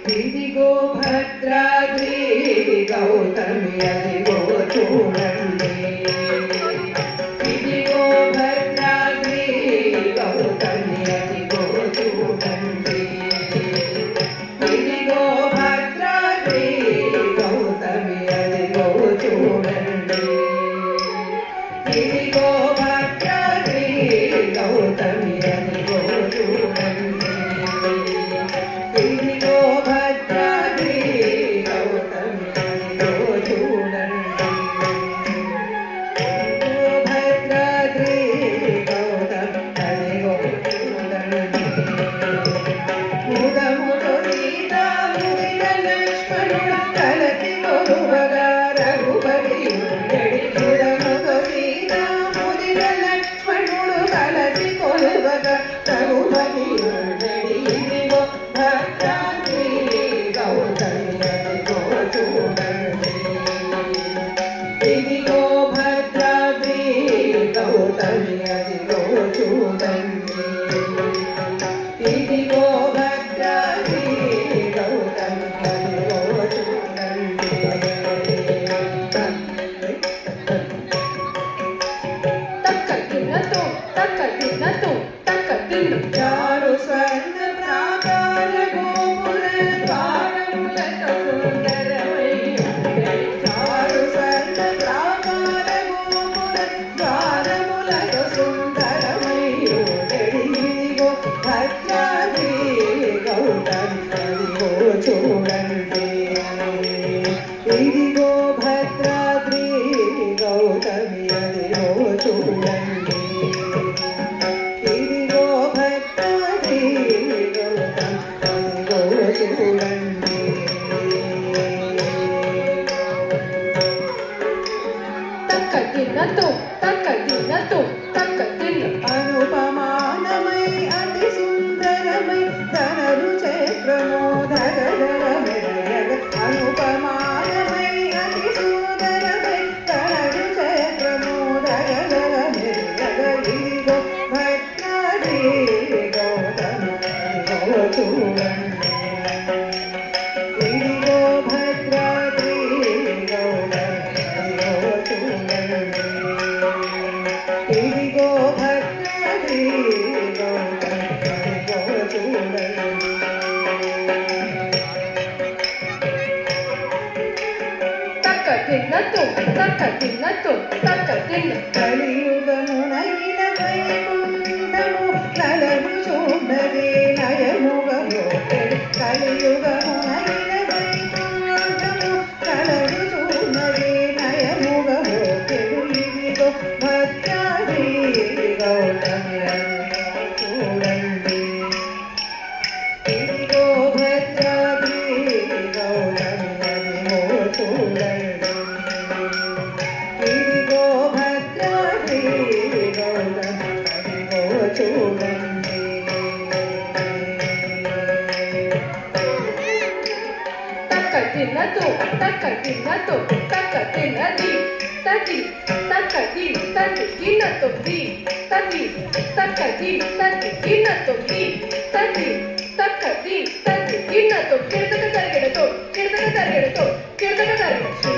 ఇదిగో భద్రాద్రి గౌతమి అదిగో చూడండి, ఇదిగో భద్రాద్రి గౌతమి అదిగో చూడండి, ఇదిగో భద్రాద్రి గౌతమి అదిగో చూడండి, ఇదిగో భద్రాద్రి గౌతమి అదిగో చూడండి, ఇదిగో భద్రాద్రి గౌతమి అదిగో చూడండి, ఇదిగో భద్రాద్రి గౌతమి అదిగో చూడండి. ముదముతో సీతా ముదిన లక్ష్మణుడు కలసి కొలువగా రఘుపతి ఉండెడి, ముదముతో సీతా ముదిన లక్ష్మణుడు కలసి కొలువగా రఘుపతి ఉండెడి, ఇదిగో భద్రాద్రి గౌతమి అదిగో చూడండి, ఇదిగో భద్రాద్రి గౌతమి అదిగో చూడండి, ఇదిగో భద్రాద్రి గౌతమి అదిగో చూడండి. చారు స్వర్ణ ప్రాకార గోపుర ద్వారములతో సుందరమై ఉండెడి, చారు స్వర్ణ ప్రాకార గోపుర ద్వారములతో సుందరమై ఉండెడి, ఇదిగో భద్రాద్రి గౌతమి అదిగో చూడండి, ఇదిగో భద్రాద్రి గౌతమి అదిగో చూడండి, ఇదిగో భద్రాద్రి గౌతమి అదిగో చూడండి. అనుపమానమై అతి సుందరమై ధనరు చక్రమోదగ మెరయగ, అనుపమానమై అతి సుందరమై ధనరు చక్రమోదగ మెరయగ, ఇదిగో భద్రాద్రి గౌతమి అదిగో చూడండి, ఇదిగో భద్రాద్రి గౌతమి అదిగో చూడండి, ఇదిగో భద్రాద్రి గౌతమి అదిగో చూడండి. కలియుగమున ఇల వైకుంఠము కలడు చూడదే నయముగము, కలియుగమున ఇల వైకుంఠము కలడు చూడదే నయముగము, ఇదిగో భద్రాద్రి గౌతమి అదిగో చూడండి, ఇదిగో భద్రాద్రి గౌతమి అదిగో చూడండి, ఇదిగో భద్రాద్రి గౌతమి అదిగో చూడండి. శ్రీ